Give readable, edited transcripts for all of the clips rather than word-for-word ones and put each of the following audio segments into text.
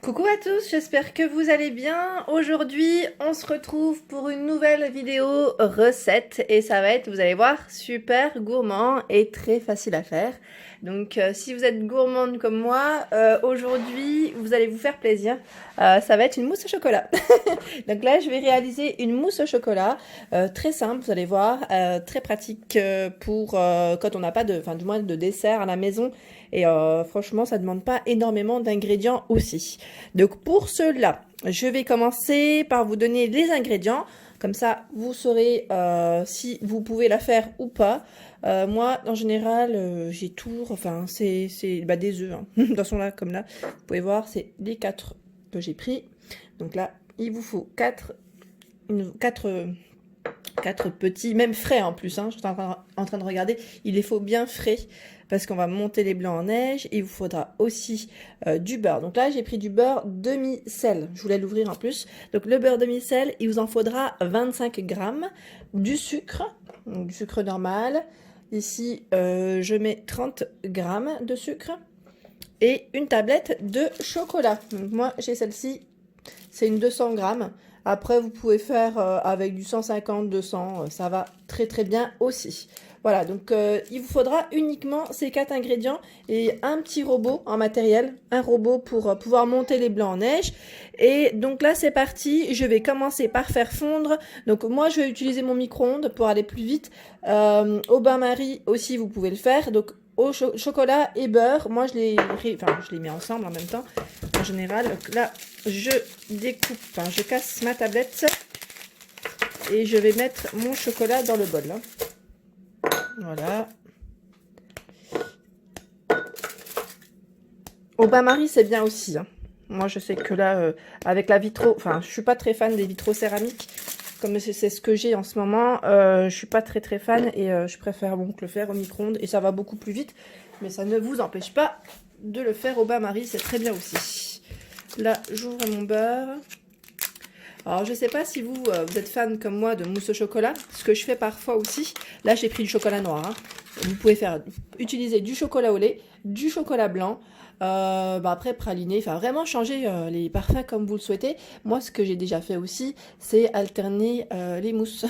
Coucou à tous, j'espère que vous allez bien. Aujourd'hui, on se retrouve pour une nouvelle vidéo recette et ça va être, vous allez voir, super gourmand et très facile à faire. Donc si vous êtes gourmande comme moi, aujourd'hui, vous allez vous faire plaisir. Ça va être une mousse au chocolat. Donc là, je vais réaliser une mousse au chocolat très simple, vous allez voir, très pratique pour quand on n'a pas du moins de dessert à la maison. Et franchement, ça ne demande pas énormément d'ingrédients aussi. Donc pour cela, je vais commencer par vous donner les ingrédients. Comme ça, vous saurez si vous pouvez la faire ou pas. Moi, en général, j'ai tout. Enfin, c'est des œufs. Hein. De toute façon, là, comme là, vous pouvez voir, c'est les 4 que j'ai pris. Donc là, il vous faut 4 petits, même frais en plus. Hein. Je suis en train de regarder. Il les faut bien frais parce qu'on va monter les blancs en neige. Il vous faudra aussi du beurre. Donc là, j'ai pris du beurre demi-sel. Je voulais l'ouvrir en plus. Donc le beurre demi-sel, il vous en faudra 25 grammes. Du sucre, donc du sucre normal. Ici, je mets 30 grammes de sucre. Et une tablette de chocolat. Donc moi, j'ai celle-ci. C'est une 200 grammes. Après, vous pouvez faire avec du 150, 200. Ça va très très bien aussi. Voilà, donc il vous faudra uniquement ces 4 ingrédients et un petit robot en matériel. Un robot pour pouvoir monter les blancs en neige. Et donc là, c'est parti. Je vais commencer par faire fondre. Donc moi, je vais utiliser mon micro-ondes pour aller plus vite. Au bain-marie aussi, vous pouvez le faire. Donc au chocolat et beurre. Moi, je les mets ensemble en même temps, en général. Donc là, je découpe, je casse ma tablette et je vais mettre mon chocolat dans le bol. Hein. Voilà. Au bain-marie, c'est bien aussi. Hein. Moi, je sais que là, avec la vitro, je suis pas très fan des vitraux céramiques. Comme c'est ce que j'ai en ce moment, je suis pas très fan et je préfère donc le faire au micro-ondes et ça va beaucoup plus vite. Mais ça ne vous empêche pas de le faire au bain-marie, c'est très bien aussi. Là, j'ouvre mon beurre. Alors, je sais pas si vous êtes fan comme moi de mousse au chocolat, ce que je fais parfois aussi. Là, j'ai pris du chocolat noir. Hein. Vous pouvez utiliser du chocolat au lait, du chocolat blanc. Après praliné, vraiment changer les parfums comme vous le souhaitez. Moi, ce que j'ai déjà fait aussi, c'est alterner les mousses.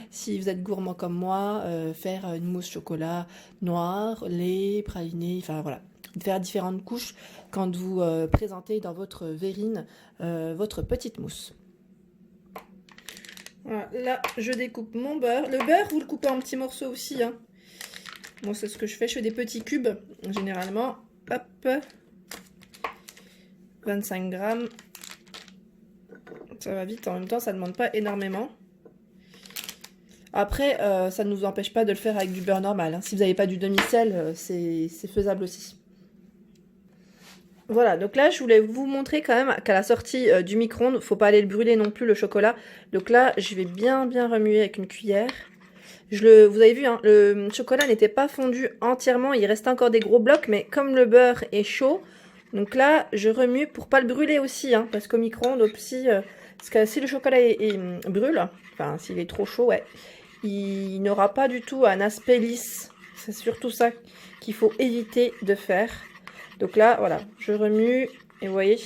Si vous êtes gourmand comme moi, faire une mousse chocolat noir, lait, praliné, voilà. Faire différentes couches quand vous présentez dans votre verrine votre petite mousse. Voilà, là, je découpe mon beurre. Le beurre, vous le coupez en petits morceaux aussi. Hein. Moi, c'est ce que je fais. Je fais des petits cubes, généralement. Hop. 25 grammes. Ça va vite. En même temps, ça ne demande pas énormément. Après, ça ne nous empêche pas de le faire avec du beurre normal. Hein. Si vous n'avez pas du demi-sel, c'est faisable aussi. Voilà, donc là, je voulais vous montrer quand même qu'à la sortie du micro-ondes, il ne faut pas aller le brûler non plus, le chocolat. Donc là, je vais bien remuer avec une cuillère. Vous avez vu, hein, le chocolat n'était pas fondu entièrement, il reste encore des gros blocs, mais comme le beurre est chaud, donc là, je remue pour pas le brûler aussi, hein, parce qu'au micro-ondes aussi, parce que si le chocolat brûle, s'il est trop chaud, ouais, il n'aura pas du tout un aspect lisse. C'est surtout ça qu'il faut éviter de faire. Donc là, voilà, je remue et vous voyez,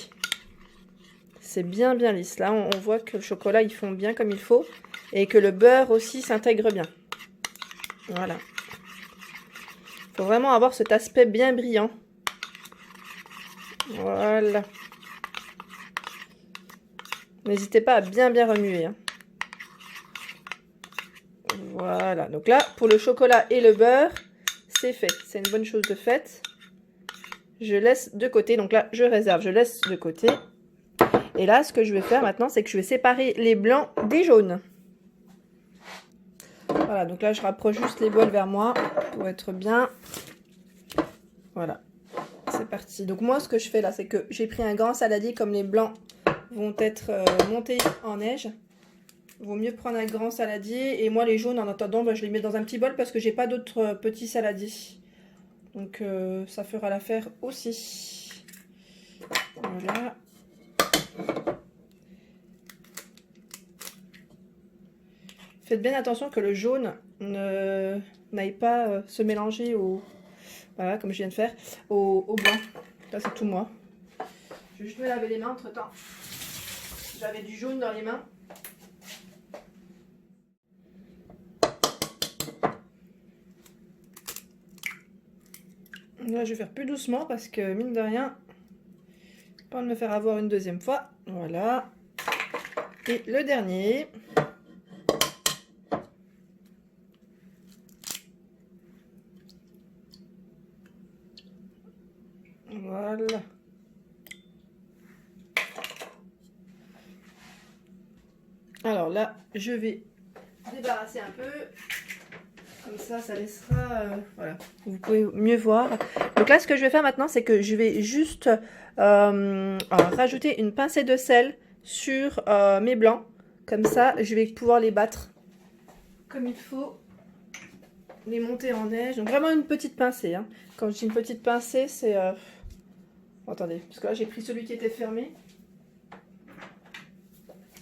c'est bien lisse. Là, on voit que le chocolat, il fond bien comme il faut et que le beurre aussi s'intègre bien. Voilà. Il faut vraiment avoir cet aspect bien brillant. Voilà. N'hésitez pas à bien remuer. Hein. Voilà. Donc là, pour le chocolat et le beurre, c'est fait. C'est une bonne chose de faite. Je laisse de côté. Donc là, je réserve. Je laisse de côté. Et là, ce que je vais faire maintenant, c'est que je vais séparer les blancs des jaunes. Voilà, donc là, je rapproche juste les bols vers moi pour être bien. Voilà, c'est parti. Donc moi, ce que je fais là, c'est que j'ai pris un grand saladier comme les blancs vont être montés en neige. Il vaut mieux prendre un grand saladier. Et moi, les jaunes, en attendant, je les mets dans un petit bol parce que j'ai pas d'autres petits saladiers. Donc ça fera l'affaire aussi. Voilà. Faites bien attention que le jaune n'aille pas se mélanger au... Voilà, comme je viens de faire, au blanc. Là, c'est tout moi. je vais juste me laver les mains entre temps. J'avais du jaune dans les mains. Là, je vais faire plus doucement parce que, mine de rien, pas de me faire avoir une deuxième fois. Voilà. Et le dernier. Voilà. Alors là, je vais débarrasser un peu. Comme ça laissera... voilà, vous pouvez mieux voir. Donc là, ce que je vais faire maintenant, c'est que je vais juste rajouter une pincée de sel sur mes blancs. Comme ça, je vais pouvoir les battre comme il faut. Les monter en neige. Donc vraiment une petite pincée. Hein. Quand je dis une petite pincée, c'est... attendez, parce que là, j'ai pris celui qui était fermé.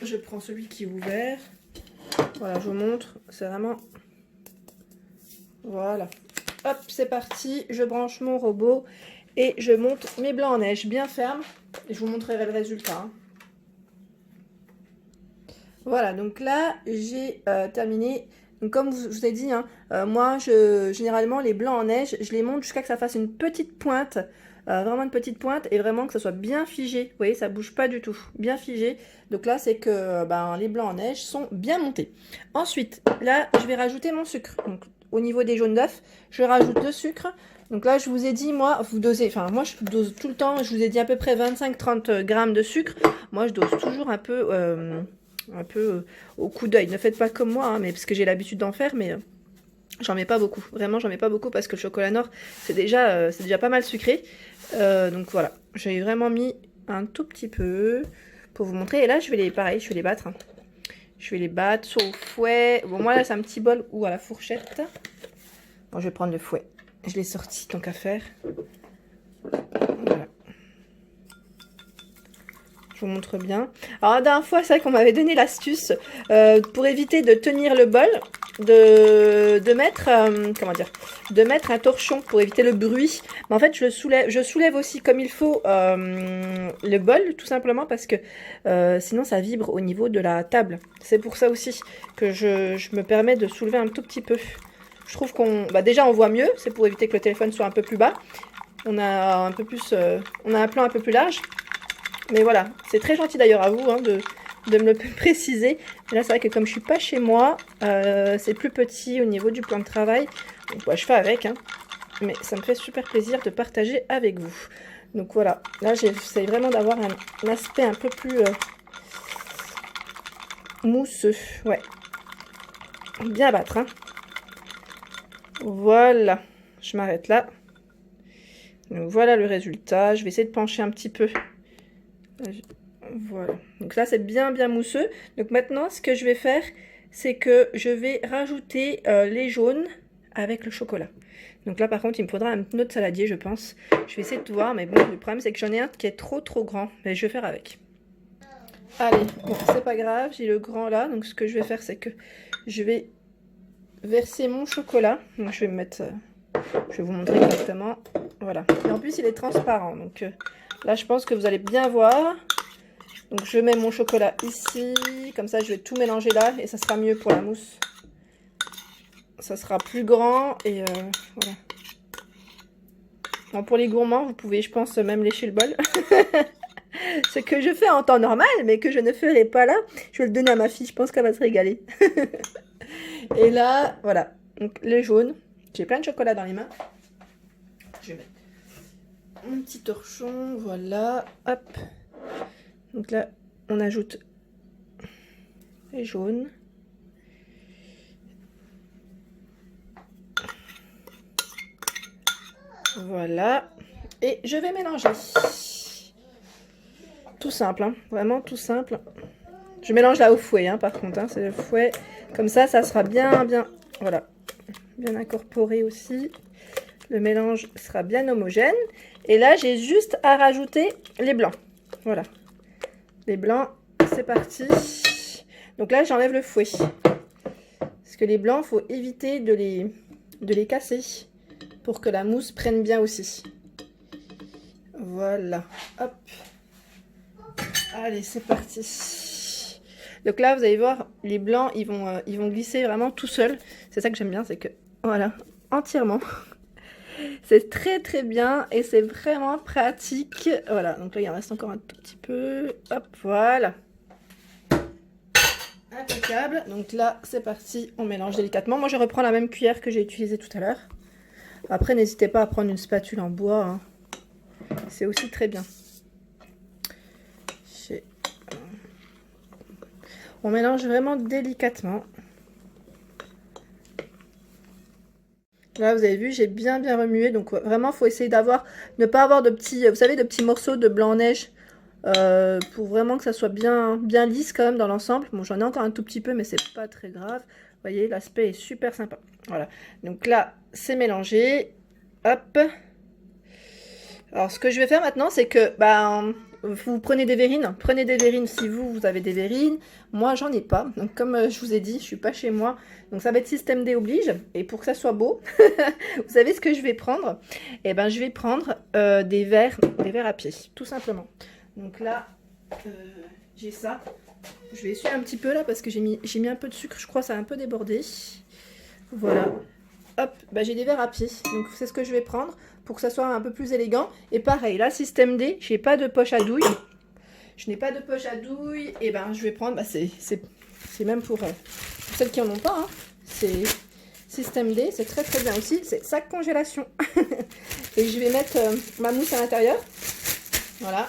Je prends celui qui est ouvert. Voilà, je vous montre. C'est vraiment... Voilà. Hop, c'est parti. Je branche mon robot et je monte mes blancs en neige bien fermes. Et je vous montrerai le résultat. Hein. Voilà, donc là, j'ai terminé. Donc, comme je vous ai dit, hein, moi, généralement, les blancs en neige, je les monte jusqu'à que ça fasse une petite pointe. Vraiment une petite pointe et vraiment que ça soit bien figé. Vous voyez, ça bouge pas du tout. Bien figé. Donc là, c'est que les blancs en neige sont bien montés. Ensuite, là, je vais rajouter mon sucre. Donc, au niveau des jaunes d'œufs, je rajoute le sucre. Donc là, je vous ai dit, moi, vous dosez, enfin, moi, je dose tout le temps, je vous ai dit à peu près 25-30 grammes de sucre. Moi, je dose toujours un peu au coup d'œil. Ne faites pas comme moi, hein, mais parce que j'ai l'habitude d'en faire, mais j'en mets pas beaucoup. Vraiment, j'en mets pas beaucoup parce que le chocolat noir, c'est déjà pas mal sucré. Donc voilà, j'ai vraiment mis un tout petit peu pour vous montrer. Et là, je vais les battre. Hein. Je vais les battre soit au fouet. Bon, moi là, c'est un petit bol ou à la fourchette. Bon, je vais prendre le fouet. Je l'ai sorti, tant qu'à faire. Voilà. Je vous montre bien. Alors, la dernière fois, c'est vrai qu'on m'avait donné l'astuce pour éviter de tenir le bol, de mettre, de mettre un torchon pour éviter le bruit. Mais en fait, je soulève aussi comme il faut le bol, tout simplement parce que sinon, ça vibre au niveau de la table. C'est pour ça aussi que je me permets de soulever un tout petit peu. Je trouve qu'on, déjà, on voit mieux. C'est pour éviter que le téléphone soit un peu plus bas. On a un peu plus, on a un plan un peu plus large. Mais voilà, c'est très gentil d'ailleurs à vous hein, de me le préciser. Mais là, c'est vrai que comme je suis pas chez moi, c'est plus petit au niveau du plan de travail. Donc, je fais avec, hein. Mais ça me fait super plaisir de partager avec vous. Donc voilà, là, j'essaie vraiment d'avoir un aspect un peu plus mousseux. Ouais, bien battre. Hein. Voilà, je m'arrête là. Donc voilà le résultat. Je vais essayer de pencher un petit peu. Voilà, donc là c'est bien mousseux. Donc maintenant ce que je vais faire, c'est que je vais rajouter les jaunes avec le chocolat. Donc là par contre il me faudra un autre saladier je pense. Je vais essayer de tout voir, mais bon le problème c'est que j'en ai un qui est trop grand. Mais je vais faire avec. Allez, bon c'est pas grave, j'ai le grand là. Donc ce que je vais faire c'est que je vais verser mon chocolat. Donc je vais me mettre, je vais vous montrer exactement. Voilà, et en plus il est transparent. Donc là je pense que vous allez bien voir. Donc je mets mon chocolat ici, comme ça je vais tout mélanger là et ça sera mieux pour la mousse. Ça sera plus grand et voilà. Bon, pour les gourmands, vous pouvez je pense même lécher le bol. Ce que je fais en temps normal mais que je ne ferai pas là. Je vais le donner à ma fille, je pense qu'elle va se régaler. Et là, voilà, donc les jaunes. J'ai plein de chocolat dans les mains. Je vais mettre mon petit torchon, voilà, hop. Donc là, on ajoute les jaunes. Voilà. Et je vais mélanger. Tout simple, hein, vraiment tout simple. Je mélange là au fouet, hein, par contre. Hein, c'est le fouet. Comme ça sera bien, voilà, bien incorporé aussi. Le mélange sera bien homogène. Et là, j'ai juste à rajouter les blancs. Voilà. Les blancs, c'est parti. Donc là, j'enlève le fouet. Parce que les blancs, il faut éviter de les casser pour que la mousse prenne bien aussi. Voilà. Hop. Allez, c'est parti. Donc là, vous allez voir, les blancs, ils vont glisser vraiment tout seuls. C'est ça que j'aime bien, c'est que, voilà, entièrement. C'est très très bien et c'est vraiment pratique. Voilà, donc là, il en reste encore un tout petit peu. Hop, voilà. Impeccable. Donc là, c'est parti, on mélange délicatement. Moi, je reprends la même cuillère que j'ai utilisée tout à l'heure. Après, n'hésitez pas à prendre une spatule en bois, hein. C'est aussi très bien. On mélange vraiment délicatement. Là, vous avez vu, j'ai bien remué. Donc, vraiment, il faut essayer ne pas avoir de petits, vous savez, de petits morceaux de blanc neige. Pour vraiment que ça soit bien lisse quand même dans l'ensemble. Bon, j'en ai encore un tout petit peu, mais c'est pas très grave. Vous voyez, l'aspect est super sympa. Voilà. Donc là, c'est mélangé. Hop. Alors, ce que je vais faire maintenant, c'est que, vous prenez des verrines. Prenez des verrines si vous avez des verrines. Moi, j'en ai pas. Donc, comme je vous ai dit, je suis pas chez moi. Donc, ça va être système D oblige. Et pour que ça soit beau, vous savez ce que je vais prendre? Eh ben, je vais prendre des verres à pied, tout simplement. Donc là, j'ai ça. Je vais essuyer un petit peu là parce que j'ai mis un peu de sucre. Je crois que ça a un peu débordé. Voilà. Hop, j'ai des verres à pied. Donc c'est ce que je vais prendre pour que ça soit un peu plus élégant. Et pareil, là, système D, j'ai pas de poche à douille. Je n'ai pas de poche à douille. Et je vais prendre, c'est même pour celles qui en ont pas. Hein. C'est système D, c'est très très bien aussi. C'est sac congélation. Et je vais mettre ma mousse à l'intérieur. Voilà.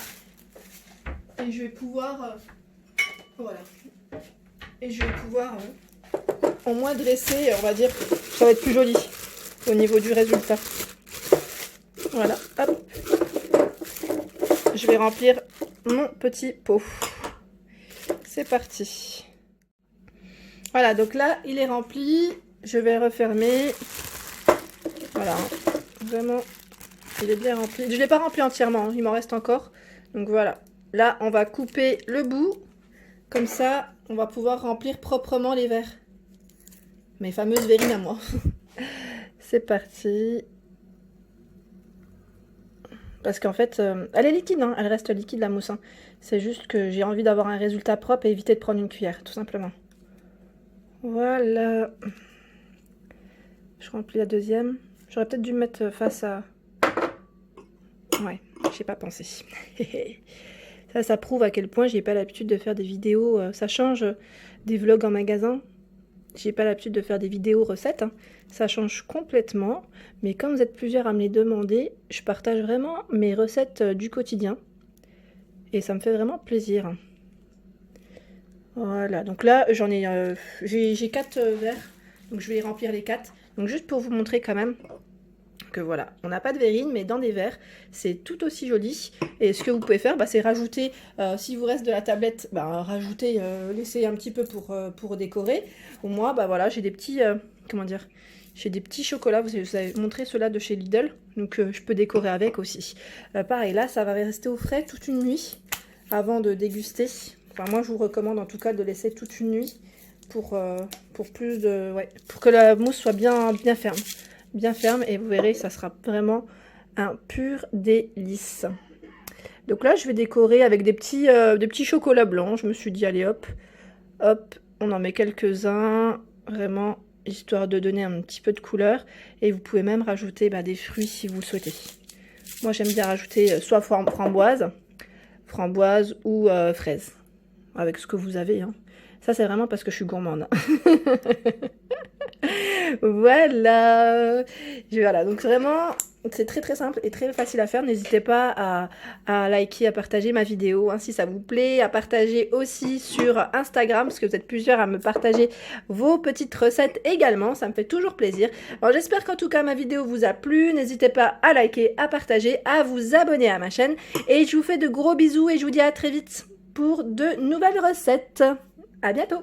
Et je vais pouvoir, voilà. Et je vais pouvoir au moins dresser, on va dire, ça va être plus joli au niveau du résultat. Voilà, hop. Je vais remplir mon petit pot. C'est parti. Voilà, donc là, il est rempli. Je vais refermer. Voilà, vraiment, il est bien rempli. Je ne l'ai pas rempli entièrement, il m'en reste encore. Donc voilà. Là, on va couper le bout. Comme ça, on va pouvoir remplir proprement les verres. Mes fameuses verrines à moi. C'est parti. Parce qu'en fait, elle est liquide, hein. Elle reste liquide la mousse. Hein. C'est juste que j'ai envie d'avoir un résultat propre et éviter de prendre une cuillère, tout simplement. Voilà. Je remplis la deuxième. J'aurais peut-être dû me mettre face à... Ouais, j'ai pas pensé. Ça prouve à quel point j'ai pas l'habitude de faire des vidéos. Ça change des vlogs en magasin. J'ai pas l'habitude de faire des vidéos recettes. Hein. Ça change complètement. Mais comme vous êtes plusieurs à me les demander, je partage vraiment mes recettes du quotidien. Et ça me fait vraiment plaisir. Voilà. Donc là, j'en ai... j'ai 4 verres. Donc je vais remplir les 4. Donc juste pour vous montrer quand même... que voilà, on n'a pas de verrine, mais dans des verres, c'est tout aussi joli. Et ce que vous pouvez faire, c'est rajouter, s'il vous reste de la tablette, rajouter, laisser un petit peu pour décorer. Ou moi, voilà, j'ai des petits, comment dire, j'ai des petits chocolats, vous avez montré ceux-là de chez Lidl, donc je peux décorer avec aussi. Pareil, là, ça va rester au frais toute une nuit avant de déguster. Enfin, moi, je vous recommande en tout cas de laisser toute une nuit pour plus de, pour que la mousse soit bien ferme. Bien ferme et vous verrez, ça sera vraiment un pur délice. Donc là, je vais décorer avec des petits chocolats blancs. Je me suis dit, allez hop, hop, on en met quelques-uns, vraiment, histoire de donner un petit peu de couleur. Et vous pouvez même rajouter des fruits si vous le souhaitez. Moi, j'aime bien rajouter soit framboise ou fraise, avec ce que vous avez. Hein. Ça, c'est vraiment parce que je suis gourmande. Voilà. Voilà, donc vraiment, c'est très très simple et très facile à faire. N'hésitez pas à liker, à partager ma vidéo hein, si ça vous plaît, à partager aussi sur Instagram, parce que vous êtes plusieurs à me partager vos petites recettes également, ça me fait toujours plaisir. Alors j'espère qu'en tout cas ma vidéo vous a plu, n'hésitez pas à liker, à partager, à vous abonner à ma chaîne, et je vous fais de gros bisous et je vous dis à très vite pour de nouvelles recettes. À bientôt.